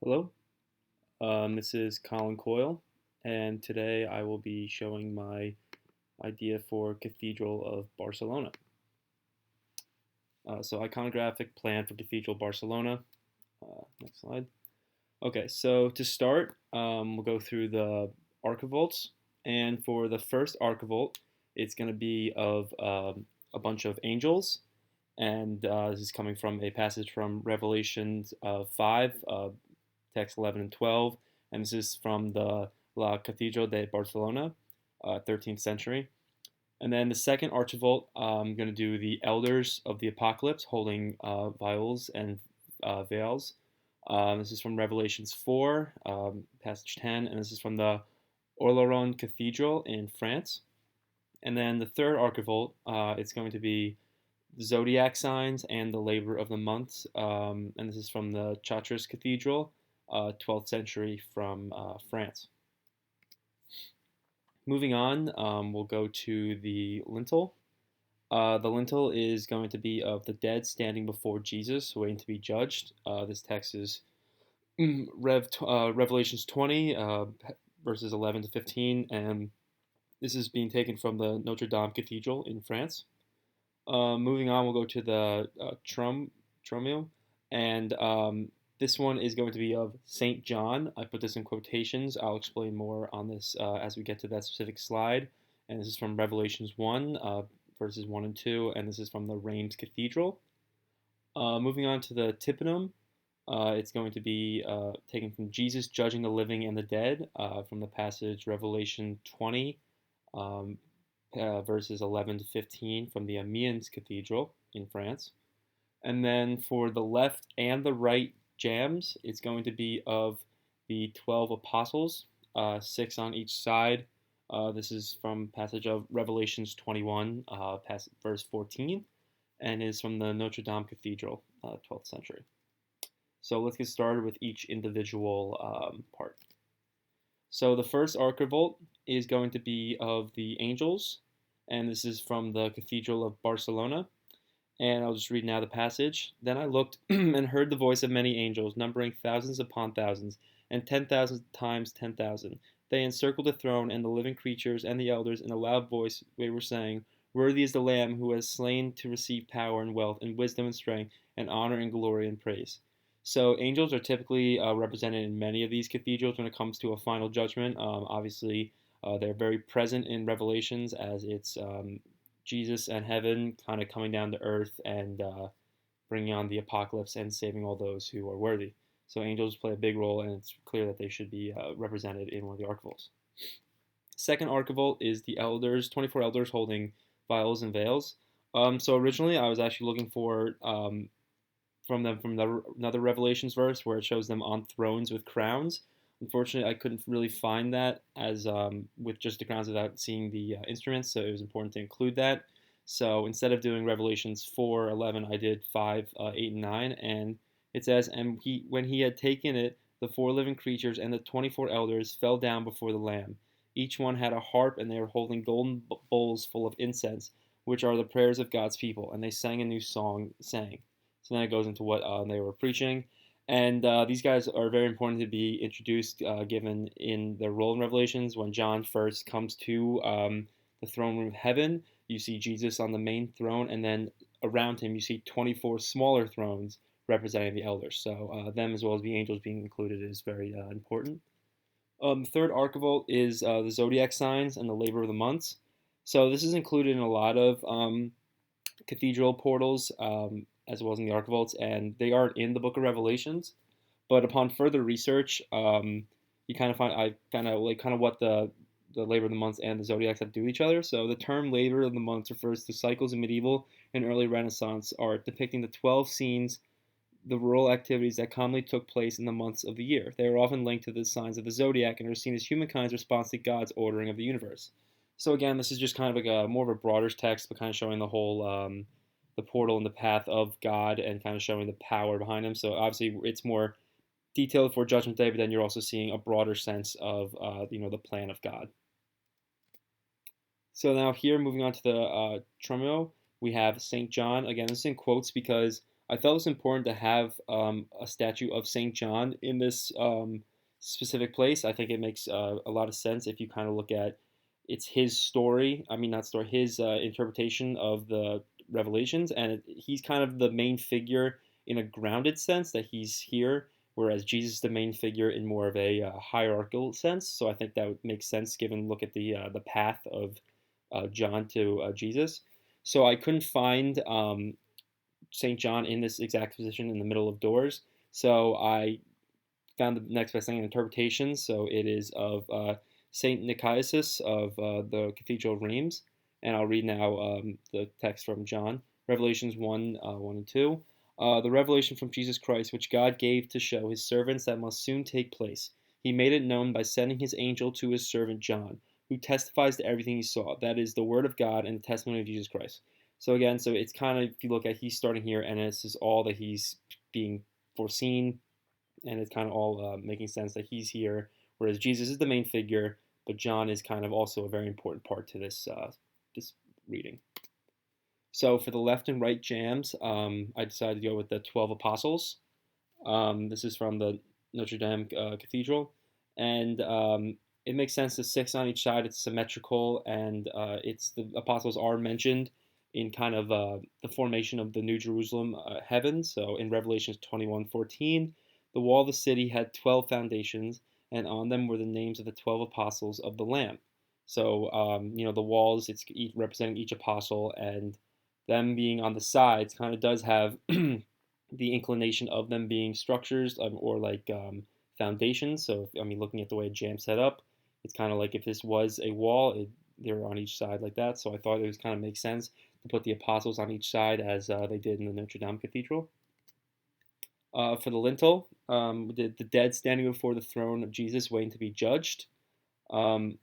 Hello, this is Colin Coyle, and today I will be showing my idea for Cathedral of Barcelona. So iconographic plan for Cathedral Barcelona. Next slide. Okay, so to start, we'll go through the archivolts, and for the first archivolt, it's going to be of a bunch of angels, and this is coming from a passage from Revelations 5, text 11 and 12, and this is from the La Cathedral de Barcelona, 13th century. And then the second archivolt, I'm going to do the elders of the apocalypse holding vials and veils. This is from Revelations 4, passage 10, and this is from the Orleans Cathedral in France. And then the third archivolt, it's going to be the zodiac signs and the labor of the months, and this is from the Chartres Cathedral, 12th century from France. Moving on, we'll go to the lintel. The lintel is going to be of the dead standing before Jesus, waiting to be judged. This text is Revelations 20, verses 11 to 15, and this is being taken from the Notre Dame Cathedral in France. Moving on, we'll go to the Tromeo, and this one is going to be of Saint John. I put this in quotations. I'll explain more on this as we get to that specific slide. And this is from Revelations 1, verses 1 and 2, and this is from the Reims Cathedral. Moving on to the Tympanum, it's going to be taken from Jesus judging the living and the dead, from the passage Revelation 20, verses 11 to 15 from the Amiens Cathedral in France. And then for the left and the right jams, it's going to be of the 12 apostles, 6 on each side. This is from passage of Revelations 21, verse 14, and is from the Notre Dame Cathedral, 12th century. So let's get started with each individual part. So the first archivolt is going to be of the angels, and this is from the Cathedral of Barcelona. And I'll just read now the passage. Then I looked and heard the voice of many angels, numbering thousands upon thousands, and 10,000 times 10,000. They encircled the throne and the living creatures and the elders. In a loud voice they were saying, "Worthy is the Lamb who has slain to receive power and wealth and wisdom and strength and honor and glory and praise." So angels are typically represented in many of these cathedrals when it comes to a final judgment. Obviously, they're very present in Revelations as it's Jesus and heaven kind of coming down to earth and bringing on the apocalypse and saving all those who are worthy. So angels play a big role, and it's clear that they should be represented in one of the archivolts. Second archivolt is the elders, 24 elders holding vials and veils. So originally I was actually looking for another Revelations verse where it shows them on thrones with crowns. Unfortunately, I couldn't really find that as with just the crowns without seeing the instruments, so it was important to include that. So instead of doing Revelations 4:11, I did 5, 8, and 9, and it says, "And when he had taken it, the 4 living creatures and the 24 elders fell down before the Lamb. Each one had a harp, and they were holding golden bowls full of incense, which are the prayers of God's people. And they sang a new song, saying." So then it goes into what they were preaching. And these guys are very important to be introduced, given in their role in Revelations. When John first comes to the throne room of heaven, you see Jesus on the main throne, and then around him you see 24 smaller thrones representing the elders. So them as well as the angels being included is very important. The third archivolt is the zodiac signs and the labor of the months. So this is included in a lot of cathedral portals, as well as in the archivolts, and they aren't in the Book of Revelations. But upon further research, you kind of find I kind of like what the labor of the months and the zodiacs have to do with each other. So the term labor of the months refers to cycles in medieval and early Renaissance art depicting the 12 scenes, the rural activities that commonly took place in the months of the year. They are often linked to the signs of the zodiac and are seen as humankind's response to God's ordering of the universe. So again, this is just kind of like a more of a broader text, but kind of showing the whole the portal and the path of God and kind of showing the power behind him. So obviously, it's more detailed for Judgment Day, but then you're also seeing a broader sense of the plan of God. So now here, moving on to the Tromeo, we have Saint John. Again, this is in quotes because I felt it was important to have a statue of Saint John in this specific place. I think it makes a lot of sense if you kind of look at it's his story. I mean, not story, his interpretation of the Revelations, and he's kind of the main figure in a grounded sense that he's here, whereas Jesus is the main figure in more of a hierarchical sense. So I think that would make sense given look at the path of John to Jesus. So I couldn't find St. John in this exact position in the middle of doors. So I found the next best thing in interpretation. So it is of St. Nicaeus of the Cathedral of Reims. And I'll read now the text from John, Revelations 1 1 and 2. The revelation from Jesus Christ, which God gave to show his servants that must soon take place. He made it known by sending his angel to his servant John, who testifies to everything he saw. That is the word of God and the testimony of Jesus Christ. So again, so it's kind of, if you look at, he's starting here, and this is all that he's being foreseen, and it's kind of all making sense that he's here, whereas Jesus is the main figure, but John is kind of also a very important part to this reading. So for the left and right jams, I decided to go with the 12 apostles. This is from the Notre Dame Cathedral, and it makes sense. The six on each side, it's symmetrical, and it's the apostles are mentioned in kind of the formation of the New Jerusalem heaven. So in Revelation 21:14, the wall of the city had 12 foundations, and on them were the names of the 12 apostles of the Lamb. So the walls, it's representing each apostle, and them being on the sides kind of does have the inclination of them being structures or like foundations. So, I mean, looking at the way a jam set up, it's kind of like if this was a wall, they're on each side like that. So I thought it was kind of makes sense to put the apostles on each side as they did in the Notre Dame Cathedral. For the lintel, the dead standing before the throne of Jesus waiting to be judged. Um,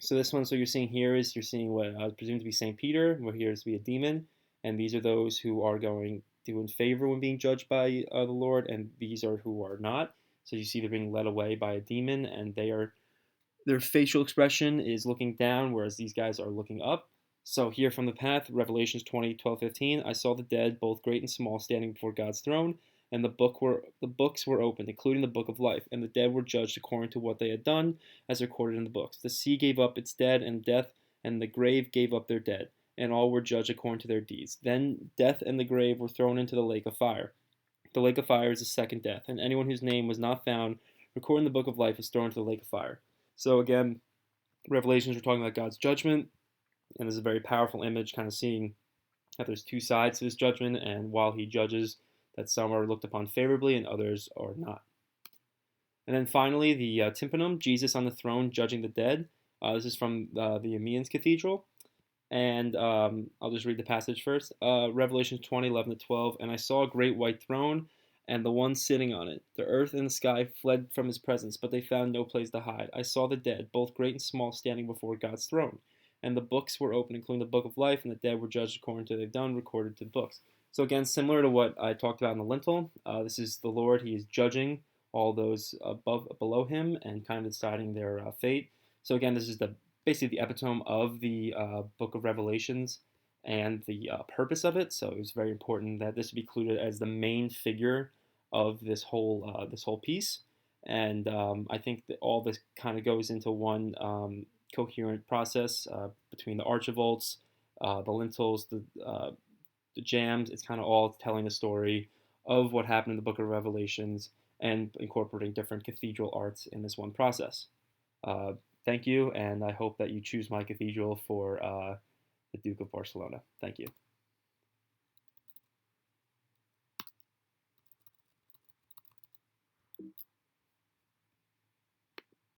so this one, so you're seeing here is you're seeing what I presume to be St. Peter, where here is to be a demon, and these are those who are going to in favor when being judged by the Lord, and these are who are not. So you see they're being led away by a demon, and their facial expression is looking down, whereas these guys are looking up. So here from the path, Revelations 20:12-15, I saw the dead, both great and small, standing before God's throne, and the books were opened, including the book of life, and the dead were judged according to what they had done, as recorded in the books. The sea gave up its dead, and death and the grave gave up their dead, and all were judged according to their deeds. Then death and the grave were thrown into the lake of fire. The lake of fire is the second death, and anyone whose name was not found recorded in the book of life was thrown into the lake of fire. So again, Revelations, we're talking about God's judgment, and this is a very powerful image, kind of seeing that there's two sides to this judgment, and while he judges, that some are looked upon favorably and others are not. And then finally, the tympanum, Jesus on the throne judging the dead. This is from the Amiens Cathedral. And I'll just read the passage first. Revelation 20:11-12. And I saw a great white throne, and the one sitting on it. The earth and the sky fled from his presence, but they found no place to hide. I saw the dead, both great and small, standing before God's throne. And the books were opened, including the book of life, and the dead were judged according to what they've done, recorded to the books. So again, similar to what I talked about in the lintel, this is the Lord. He is judging all those below him, and kind of deciding their fate. So again, this is basically the epitome of the book of Revelations and the purpose of it. So it was very important that this be included as the main figure of this whole piece. And I think that all this kind of goes into one coherent process between the archivolts, the lintels, the jams. It's kind of all telling the story of what happened in the Book of Revelations and incorporating different cathedral arts in this one process. Uh, Thank you, and I hope that you choose my cathedral for the Duke of Barcelona. Thank you.